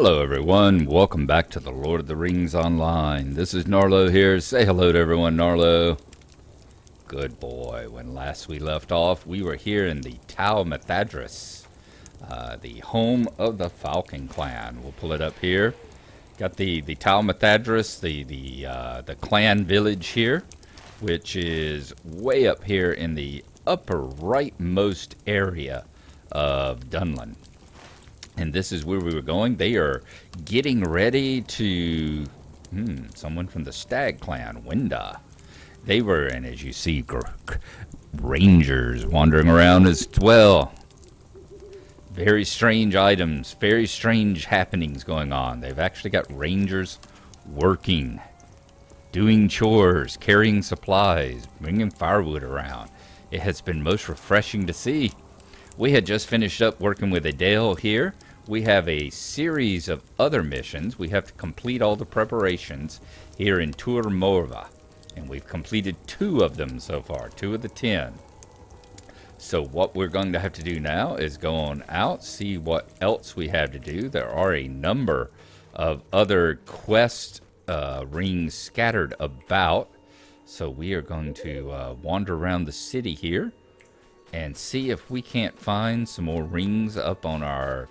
Hello everyone, welcome back to the Lord of the Rings Online. This is Gnarlo here. Say hello to everyone, Gnarlo. Good boy. When last we left off, we were here in the Tal Mithadris, the home of the Falcon Clan. We'll pull it up here. Got the Tal Mithadris, the clan village here, which is way up here in the upper rightmost area of Dunlending. And this is where we were going. They are getting ready to... someone from the Stag Clan, Winda. They were, and as you see, rangers wandering around as well. Very strange items, very strange happenings going on. They've actually got rangers working, doing chores, carrying supplies, bringing firewood around. It has been most refreshing to see. We had just finished up working with Adele here. We have a series of other missions. We have to complete all the preparations here in Tur Morva. And we've completed 2 of them so far, 2 of the 10. So what we're going to have to do now is go on out, see what else we have to do. There are a number of other quest rings scattered about. So we are going to wander around the city here and see if we can't find some more rings up on our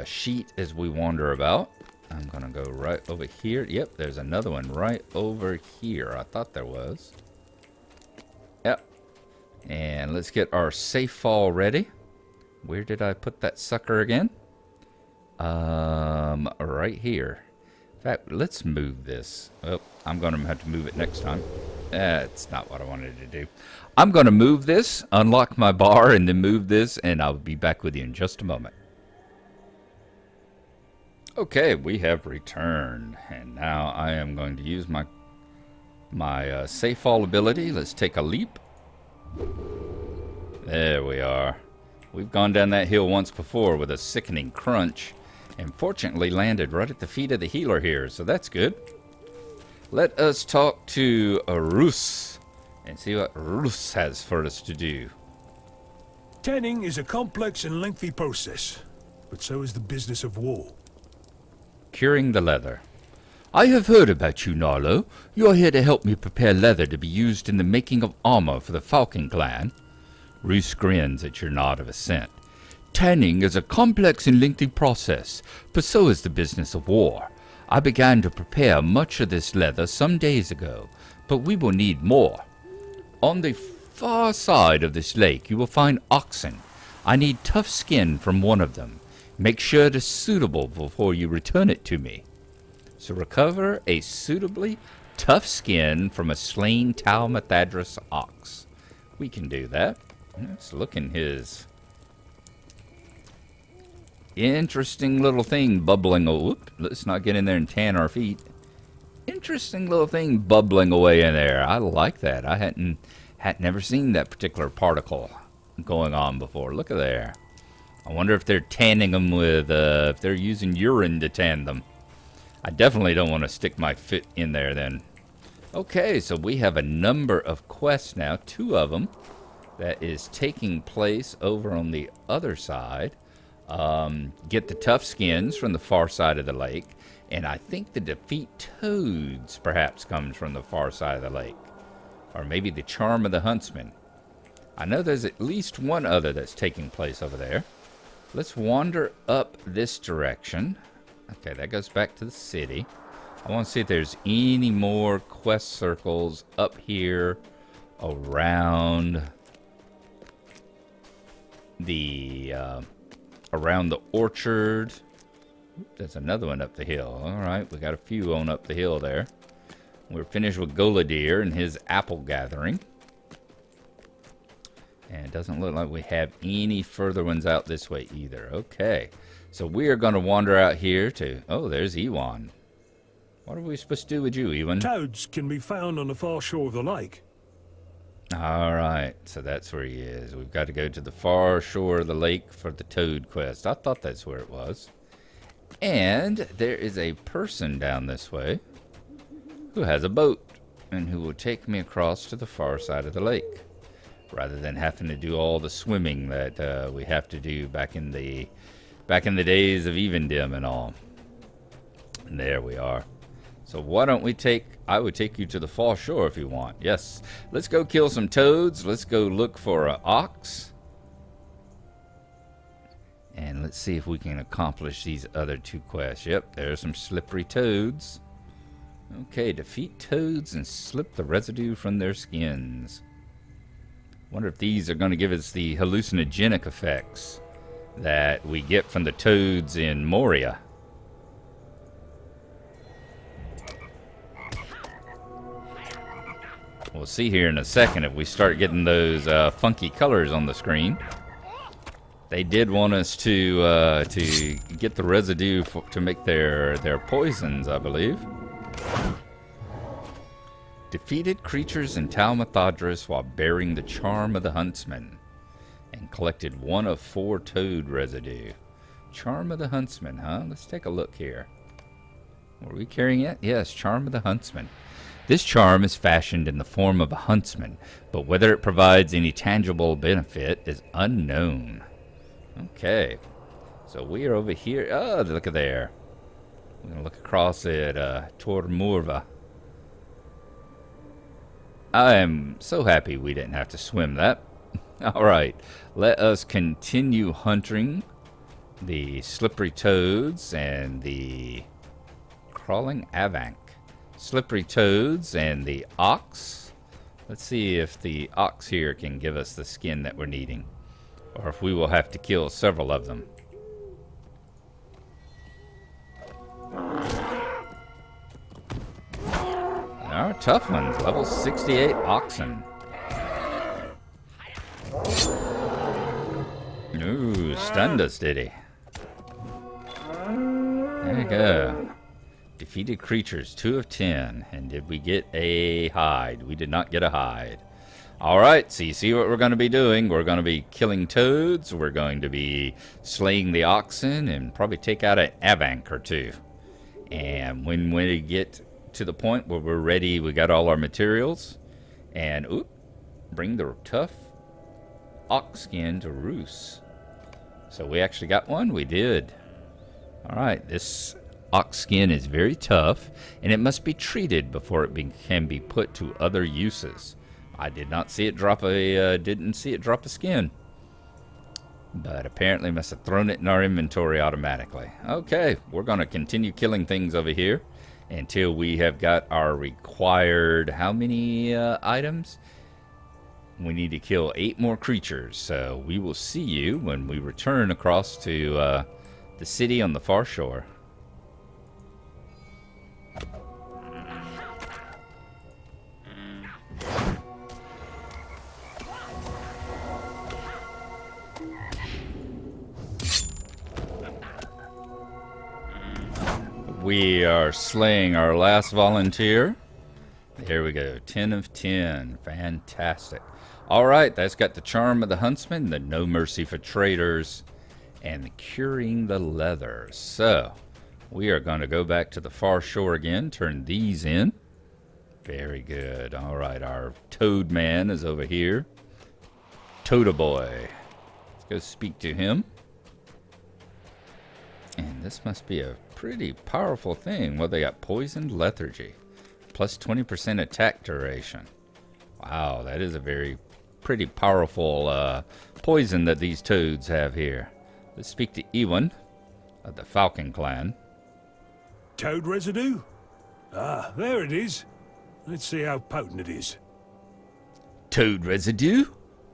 sheet as we wander about. I'm gonna go right over here. Yep, there's another one right over here. I thought there was. Yep. And let's get our safe fall ready. Where did I put that sucker again? Right here. In fact, let's move this. Oh, I'm gonna have to move it next time. That's not what I wanted to do. I'm going to move this, unlock my bar, and then move this, and I'll be back with you in just a moment. Okay, we have returned, and now I am going to use my safe fall ability. Let's take a leap. There we are. We've gone down that hill once before with a sickening crunch, and fortunately landed right at the feet of the healer here, so that's good. Let us talk to Rus and see what Rus has for us to do. Tanning is a complex and lengthy process, but so is the business of war. Curing the leather. I have heard about you, Gnarlo. You are here to help me prepare leather to be used in the making of armor for the Falcon Clan. Rus grins at your nod of assent. Tanning is a complex and lengthy process, but so is the business of war. I began to prepare much of this leather some days ago, but we will need more. On the far side of this lake you will find oxen. I need tough skin from one of them. Make sure it is suitable before you return it to me. So recover a suitably tough skin from a slain Tal Mithadris ox. We can do that. Let's look in his... interesting little thing bubbling. Whoop, let's not get in there and tan our feet. Interesting little thing bubbling away in there. I like that. I hadn't never seen that particular particle going on before. Look at there. I wonder if they're tanning them with, if they're using urine to tan them. I definitely don't want to stick my foot in there then. Okay, so we have a number of quests now. 2 of them that is taking place over on the other side. Get the tough skins from the far side of the lake, and I think the defeat toads perhaps comes from the far side of the lake, or maybe the charm of the huntsman. I know there's at least one other that's taking place over there. Let's wander up this direction. Okay, that goes back to the city. I want to see if there's any more quest circles up here around the orchard. There's another one up the hill. Alright, we got a few on up the hill there. We're finished with Goladir and his apple gathering. And it doesn't look like we have any further ones out this way either. Okay, so we are going to wander out here to... oh, there's Ewan. What are we supposed to do with you, Ewan? Toads can be found on the far shore of the lake. Alright, so that's where he is. We've got to go to the far shore of the lake for the toad quest. I thought that's where it was. And there is a person down this way who has a boat and who will take me across to the far side of the lake, rather than having to do all the swimming that we have to do back in the Back in the days of Evendim and all. And there we are. So why don't we I would take you to the far shore if you want. Yes. Let's go kill some toads. Let's go look for an ox. And let's see if we can accomplish these other 2 quests. Yep, there's some slippery toads. Okay, defeat toads and slip the residue from their skins. Wonder if these are going to give us the hallucinogenic effects that we get from the toads in Moria. We'll see here in a second if we start getting those funky colors on the screen. They did want us to get the residue to make their poisons, I believe. Defeated creatures in Tal Mathadris while bearing the charm of the huntsman, and collected 1 of 4 toad residue. Charm of the huntsman, huh? Let's take a look here. Were we carrying it? Yes, charm of the huntsman. This charm is fashioned in the form of a huntsman, but whether it provides any tangible benefit is unknown. Okay, so we are over here. Oh, look at there. We're going to look across at Tur Morva. I am so happy we didn't have to swim that. Alright, let us continue hunting the slippery toads and the crawling avank. Slippery toads and the ox. Let's see if the ox here can give us the skin that we're needing, or if we will have to kill several of them. Our tough ones, level 68 oxen. Ooh, stunned us, did he? There you go. Defeated creatures, 2 of 10. And did we get a hide? We did not get a hide. Alright, so you see what we're going to be doing. We're going to be killing toads. We're going to be slaying the oxen and probably take out an avank or 2. And when we get to the point where we're ready, we got all our materials. And, bring the tough ox skin to Roos. So we actually got one? We did. Alright, this ox skin is very tough, and it must be treated before it can be put to other uses. I did not see it drop a skin, but apparently must have thrown it in our inventory automatically. Okay, we're going to continue killing things over here until we have got our required, how many items? We need to kill 8 more creatures, so we will see you when we return across to the city on the far shore. We are slaying our last volunteer. There we go, 10 of 10, fantastic. Alright, that's got the charm of the huntsman, the no mercy for traitors, and the curing the leather. So, we are going to go back to the far shore again, turn these in. Very good. Alright, our toad man is over here. Toada boy. Let's go speak to him. And this must be a pretty powerful thing. Well, they got poisoned lethargy. Plus 20% attack duration. Wow, that is a pretty powerful poison that these toads have here. Let's speak to Ewan of the Falcon Clan. Toad residue? Ah, there it is. Let's see how potent it is. Toad residue?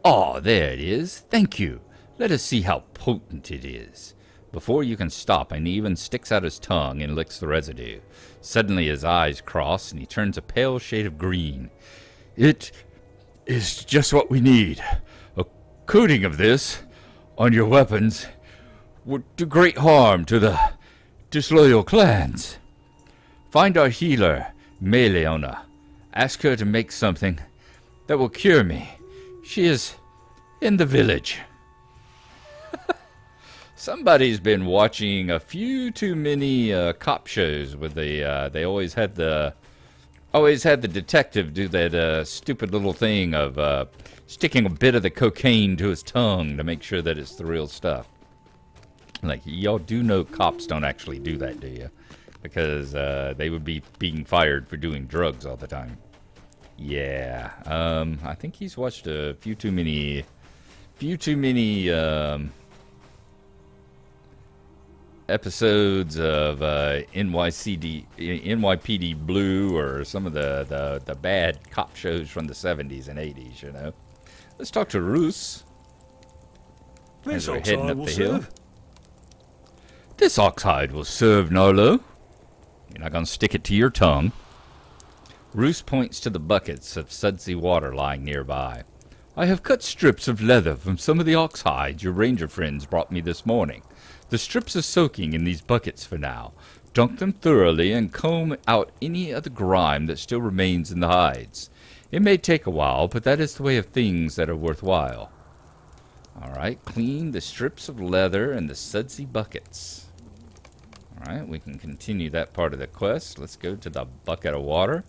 Ah, there it is. Thank you. Let us see how potent it is. Before you can stop, and Ewan sticks out his tongue and licks the residue. Suddenly his eyes cross, and he turns a pale shade of green. It is just what we need. A coating of this on your weapons would do great harm to the disloyal clans. Find our healer, Meleona. Ask her to make something that will cure me. She is in the village. Somebody's been watching a few too many cop shows with they always had the detective do that stupid little thing of sticking a bit of the cocaine to his tongue to make sure that it's the real stuff. Like, y'all do know cops don't actually do that, do you? Because they would be being fired for doing drugs all the time. Yeah, I think he's watched a few too many episodes of NYPD Blue or some of the bad cop shows from the 70s and 80s, you know. Let's talk to Roos as we're heading up the hill. This oxhide will serve, Gnarlo. You're not going to stick it to your tongue. Roos points to the buckets of sudsy water lying nearby. I have cut strips of leather from some of the ox hides your ranger friends brought me this morning. The strips are soaking in these buckets for now. Dunk them thoroughly and comb out any of the grime that still remains in the hides. It may take a while, but that is the way of things that are worthwhile. Alright, clean the strips of leather and the sudsy buckets. Alright, we can continue that part of the quest. Let's go to the bucket of water.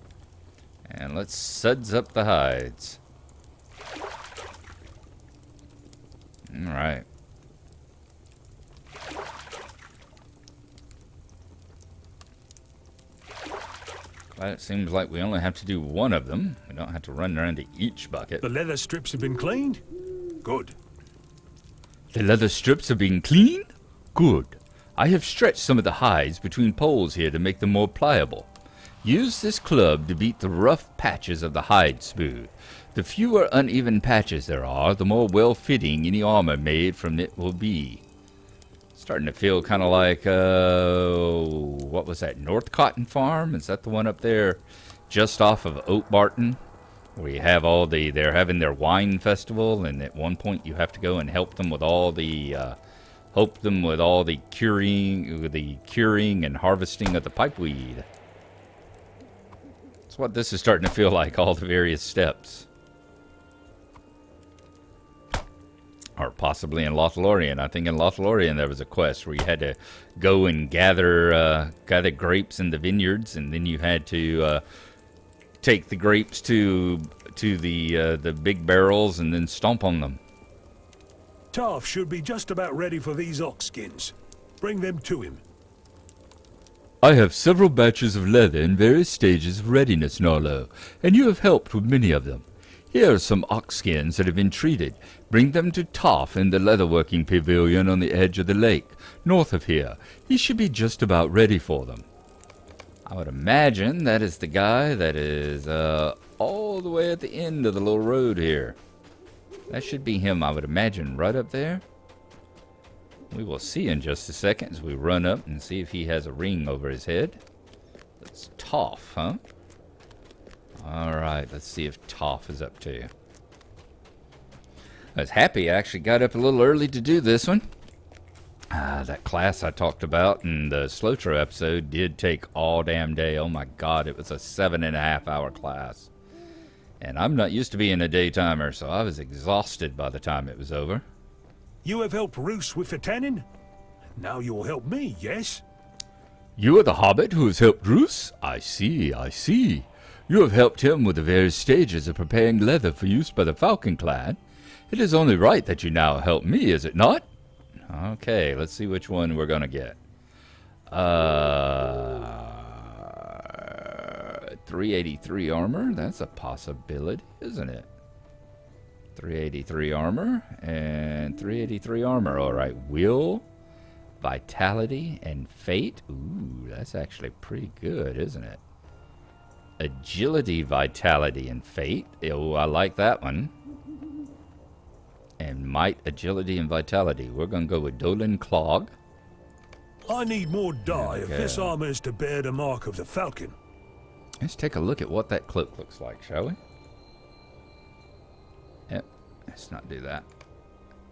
And let's suds up the hides. Alright. Well, it seems like we only have to do one of them. We don't have to run around to each bucket. The leather strips have been cleaned? Good. The leather strips have been cleaned? Good. I have stretched some of the hides between poles here to make them more pliable. Use this club to beat the rough patches of the hide smooth. The fewer uneven patches there are, the more well-fitting any armor made from it will be. Starting to feel kind of like, what was that, North Cotton Farm? Is that the one up there just off of Oak Barton? Where you have all the, they're having their wine festival, and at one point you have to go and help them with all the, curing and harvesting of the pipeweed. That's what this is starting to feel like, all the various steps. Or possibly in Lothlorien. I think in Lothlorien there was a quest where you had to go and gather grapes in the vineyards, and then you had to take the grapes to the big barrels and then stomp on them. Taff should be just about ready for these ox skins. Bring them to him. I have several batches of leather in various stages of readiness, Gnarlo, and you have helped with many of them. Here are some ox skins that have been treated. Bring them to Taff in the leatherworking pavilion on the edge of the lake, north of here. He should be just about ready for them. I would imagine that is the guy that is all the way at the end of the little road here. That should be him, I would imagine, right up there. We will see in just a second as we run up and see if he has a ring over his head. That's Taff, huh? Alright, let's see if Taff is up to. I was happy I actually got up a little early to do this one. That class I talked about in the LOTRO episode did take all damn day. Oh my god, it was a 7.5-hour class. And I'm not used to being a daytimer, so I was exhausted by the time it was over. You have helped Roos with the tanning? Now you'll help me, yes? You are the hobbit who has helped Roos? I see, I see. You have helped him with the various stages of preparing leather for use by the Falcon Clan. It is only right that you now help me, is it not? Okay, let's see which one we're gonna get. 383 armor, that's a possibility, isn't it? 383 armor and 383 armor. Alright, will, vitality, and fate. Ooh, that's actually pretty good, isn't it? Agility, vitality, and fate. Oh, I like that one. And might, agility, and vitality. We're going to go with Dolan Clog. I need more dye if this armor is to bear the mark of the Falcon. Let's take a look at what that cloak looks like, shall we? Yep, let's not do that.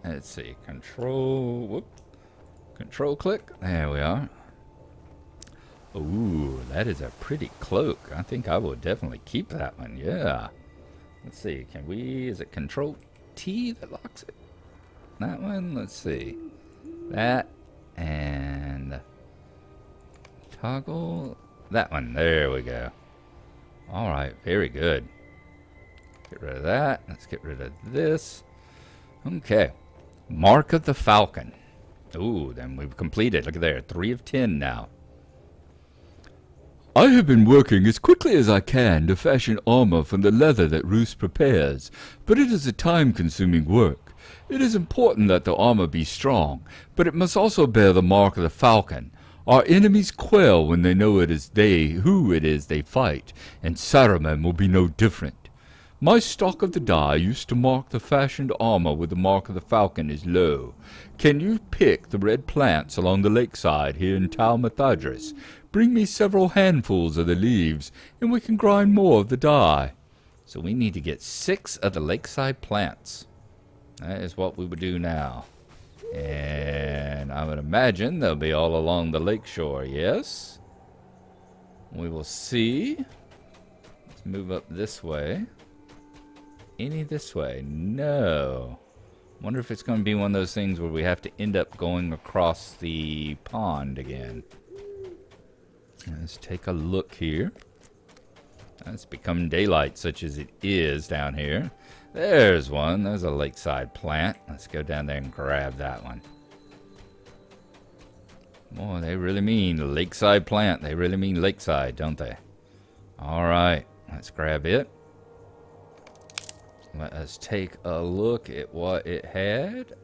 Let's see, control click. There we are. Ooh, that is a pretty cloak. I think I will definitely keep that one, yeah. Let's see, can we, is it control T that locks it? That one, let's see. That, and toggle, that one, there we go. Alright, very good. Get rid of that, let's get rid of this. Okay, Mark of the Falcon. Ooh, then we've completed. Look at there, 3 of 10 now. I have been working as quickly as I can to fashion armor from the leather that Roos prepares, but it is a time-consuming work. It is important that the armor be strong, but it must also bear the mark of the Falcon. Our enemies quail when they know it is who it is they fight, and Saruman will be no different. My stock of the dye used to mark the fashioned armor with the mark of the Falcon is low. Can you pick the red plants along the lakeside here in Tal Mathadris? Bring me several handfuls of the leaves, and we can grind more of the dye. So we need to get 6 of the lakeside plants. That is what we would do now. And I would imagine they'll be all along the lakeshore, yes? We will see. Let's move up this way. Any this way? No. Wonder if it's going to be one of those things where we have to end up going across the pond again. Let's take a look here. It's become daylight such as it is down here. There's one. There's a lakeside plant. Let's go down there and grab that one. Boy, they really mean lakeside plant. They really mean lakeside, don't they? Alright, let's grab it. Let us take a look at what it had.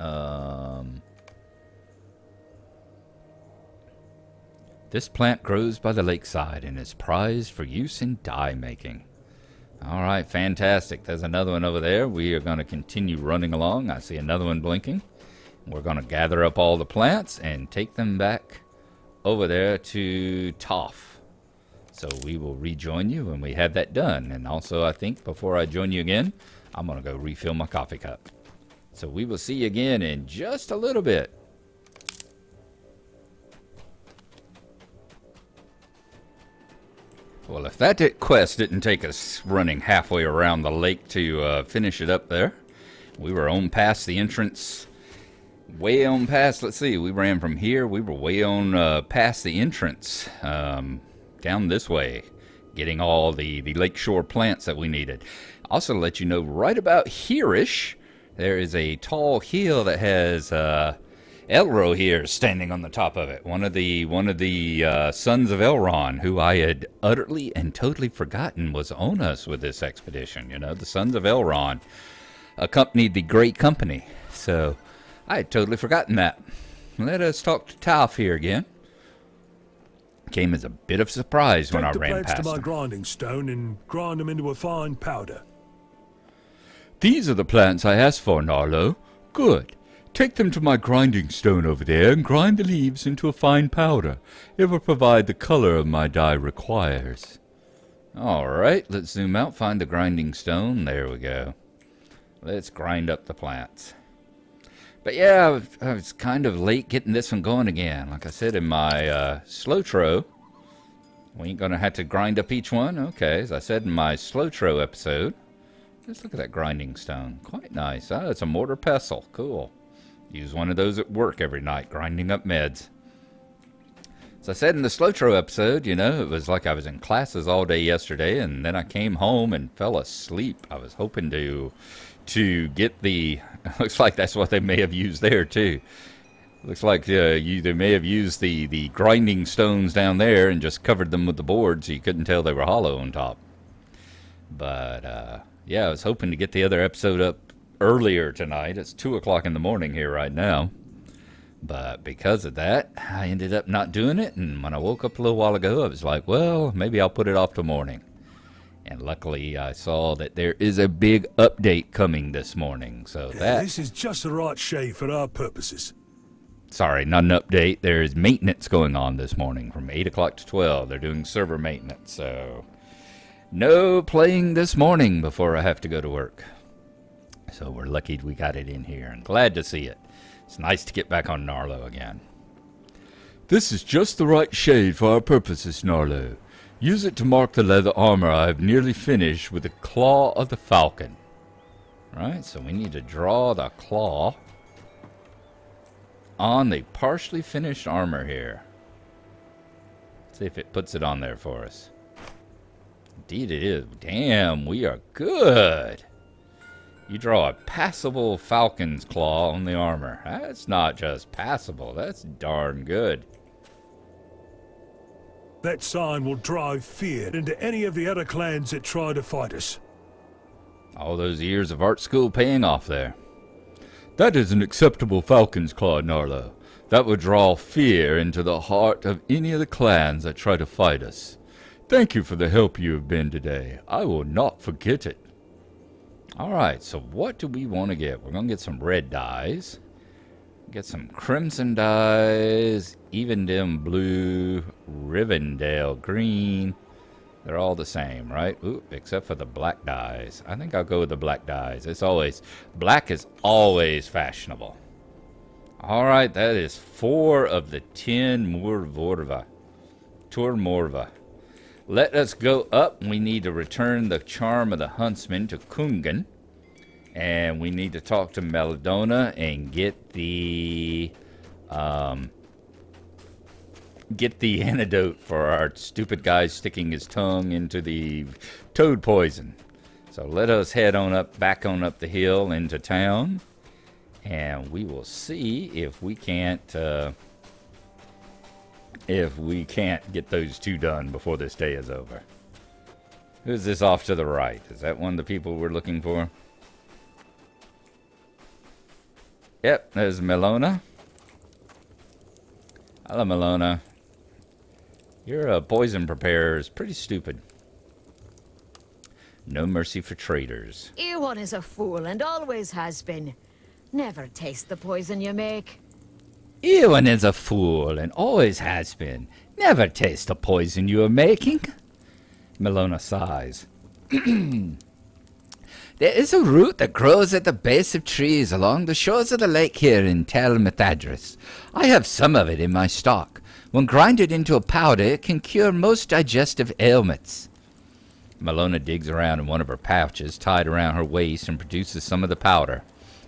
This plant grows by the lakeside and is prized for use in dye making. Alright, fantastic. There's another one over there. We are going to continue running along. I see another one blinking. We're going to gather up all the plants and take them back over there to Toph. So we will rejoin you when we have that done. And also, I think, before I join you again, I'm going to go refill my coffee cup. So we will see you again in just a little bit. Well, if that quest didn't take us running halfway around the lake to finish it up there, we were on past the entrance, way on past, let's see, we ran from here, we were way on past the entrance, down this way, getting all the lakeshore plants that we needed. Also to let you know, right about here-ish, there is a tall hill that has LOTRO here standing on the top of it. One of the sons of Elrond, who I had utterly and totally forgotten was on us with this expedition. You know, the sons of Elrond accompanied the Great Company. So I had totally forgotten that. Let us talk to Toph here again. Came as a bit of a surprise when I ran past Take the plants to my him. grinding stone and grind them into a fine powder. These are the plants I asked for, Gnarlo. Good. Take them to my grinding stone over there and grind the leaves into a fine powder. It will provide the color my dye requires. Alright, let's zoom out, find the grinding stone. There we go. Let's grind up the plants. But yeah, I was kind of late getting this one going again. Like I said in my LOTRO, we ain't going to have to grind up each one. Okay, as I said in my LOTRO episode, let's look at that grinding stone. Quite nice. Oh, it's a mortar pestle. Cool. Use one of those at work every night, grinding up meds. As I said in the LOTRO episode, you know, it was like I was in classes all day yesterday, and then I came home and fell asleep. I was hoping to get the... Looks like that's what they may have used there, too. Looks like they may have used the grinding stones down there and just covered them with the board so you couldn't tell they were hollow on top. But, yeah, I was hoping to get the other episode up earlier tonight. It's 2 o'clock in the morning here right now. But because of that, I ended up not doing it. And when I woke up a little while ago, I was like, well, maybe I'll put it off till morning. And luckily, I saw that there is a big update coming this morning. So that... This is just the right shade for our purposes. Sorry, not an update. There is maintenance going on this morning from 8 o'clock to 12. They're doing server maintenance. So no playing this morning before I have to go to work. So we're lucky we got it in here, and glad to see it. It's nice to get back on Gnarlo again. This is just the right shade for our purposes, Gnarlo. Use it to mark the leather armor I have nearly finished with the claw of the falcon. Right, so we need to draw the claw on the partially finished armor here. Let's see if it puts it on there for us. Indeed it is. Damn, we are good. You draw a passable falcon's claw on the armor. That's not just passable, that's darn good. That sign will drive fear into any of the other clans that try to fight us. All those years of art school paying off there. That is an acceptable falcon's claw, Gnarlo. That would draw fear into the heart of any of the clans that try to fight us. Thank you for the help you have been today. I will not forget it. Alright, so what do we want to get? We're going to get some red dyes. Get some crimson dyes. Evendale blue. Rivendell green. They're all the same, right? Ooh, except for the black dyes. I think I'll go with the black dyes. It's always... Black is always fashionable. Alright, that is 4 of the 10 Tur Morva. Let us go up. We need to return the charm of the huntsman to Kungan. And we need to talk to Melodona and get the antidote for our stupid guy sticking his tongue into the toad poison. So let us head on up, back on up the hill into town. And we will see if we can't get those 2 done before this day is over. Who's this off to the right? Is that one of the people we're looking for? Yep, there's Melona. Hello, Melona. Your poison preparer is pretty stupid. No mercy for traitors. Ewan is a fool and always has been. Never taste the poison you make. Ewan is a fool and always has been. Never taste the poison you are making. Melona sighs. There is a root that grows at the base of trees along the shores of the lake here in Tel Methadris. I have some of it in my stock. When grinded into a powder, it can cure most digestive ailments. Melona digs around in one of her pouches tied around her waist and produces some of the powder.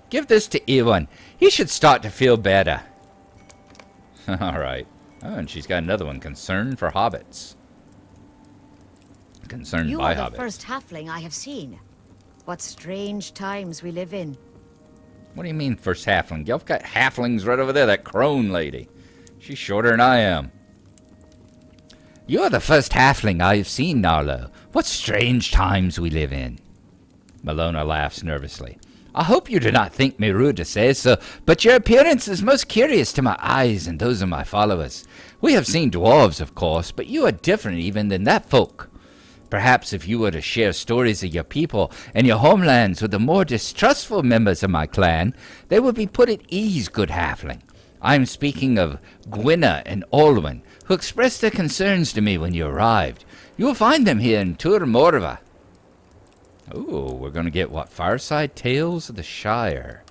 Give this to Ewan. He should start to feel better. Alright. Oh, and she's got another one. Concern for hobbits. Concerned You by are hobbits. the first halfling I have seen. What strange times we live in. What do you mean, first halfling? Y'all got halflings right over there. That crone lady. She's shorter than I am. You are the first halfling I have seen, Gnarlo. What strange times we live in. Melona laughs nervously. I hope you do not think me rude to say so, but your appearance is most curious to my eyes and those of my followers. We have seen dwarves, of course, but you are different even than that folk. Perhaps if you were to share stories of your people and your homelands with the more distrustful members of my clan, they would be put at ease, good halfling. I am speaking of Gwynna and Olwen, who expressed their concerns to me when you arrived. You will find them here in Tur Morva. Ooh, we're going to get, what, Fireside Tales of the Shire.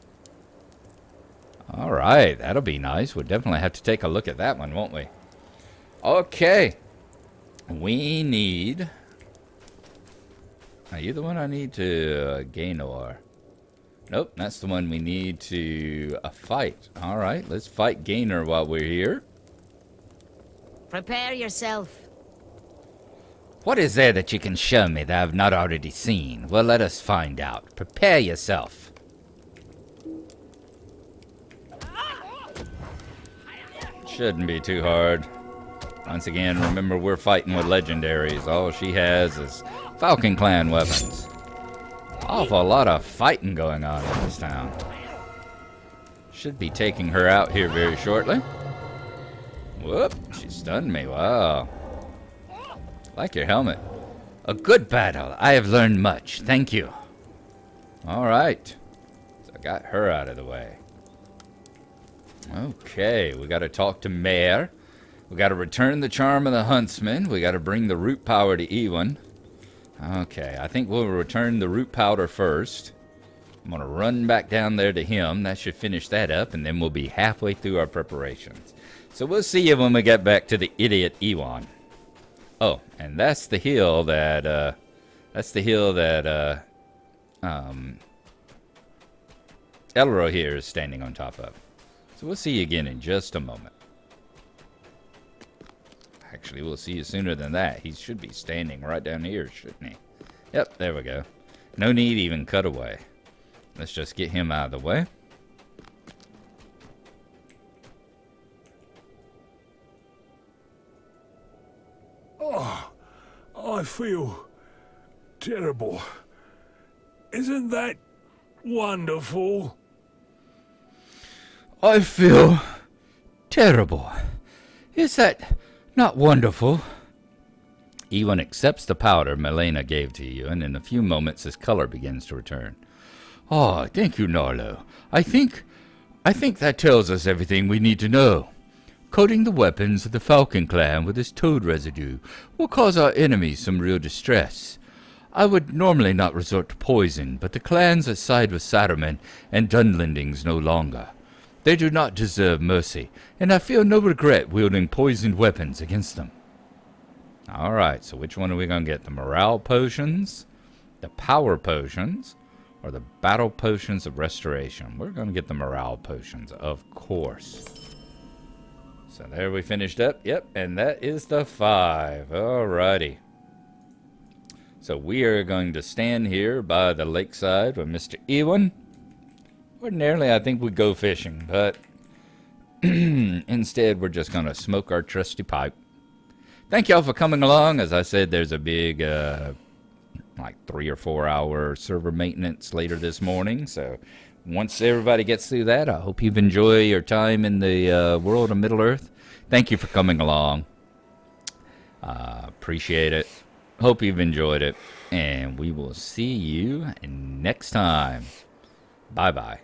Alright, that'll be nice. We'll definitely have to take a look at that one, won't we? Okay. We need... Are you the one I need to Gaynor? Nope, that's the one we need to fight. Alright, let's fight Gaynor while we're here. Prepare yourself. What is there that you can show me that I've not already seen? Well, let us find out. Prepare yourself. Shouldn't be too hard. Once again, remember we're fighting with legendaries. All she has is Falcon Clan weapons. Awful lot of fighting going on in this town. Should be taking her out here very shortly. Whoop, she stunned me. Wow. Like your helmet. A good battle. I have learned much. Thank you. Alright. So I got her out of the way. Okay, we got to talk to Mare. We got to return the charm of the huntsman. We got to bring the root power to Ewan. Okay, I think we'll return the root powder first. I'm going to run back down there to him. That should finish that up, and then we'll be halfway through our preparations. So we'll see you when we get back to the idiot Ewan. Oh, and that's the hill that, Elro here is standing on top of. So we'll see you again in just a moment. Actually, we'll see you sooner than that. He should be standing right down here, shouldn't he? Yep, there we go. No need even cut away. let's just get him out of the way. Oh, I feel terrible. Isn't that wonderful? I feel terrible. Is that not wonderful? Ewan accepts the powder Milena gave to you, and in a few moments his color begins to return. Oh, thank you, Gnarlo. I think that tells us everything we need to know. Coating the weapons of the Falcon Clan with this toad residue will cause our enemies some real distress. I would normally not resort to poison, but the clans that side with Saruman and Dunlendings no longer. They do not deserve mercy, and I feel no regret wielding poisoned weapons against them. Alright, so which one are we going to get? The morale potions, the power potions, or the battle potions of restoration? We're going to get the morale potions, of course. So there we finished up. Yep, and that is the 5. Alrighty. So we are going to stand here by the lakeside with Mr. Ewan. Ordinarily, I think we'd go fishing, but instead we're just going to smoke our trusty pipe. Thank y'all for coming along. As I said, there's a big, like 3 or 4 hour server maintenance later this morning. So once everybody gets through that, I hope you've enjoyed your time in the world of Middle-earth. Thank you for coming along. Appreciate it. Hope you've enjoyed it. And we will see you next time. Bye-bye.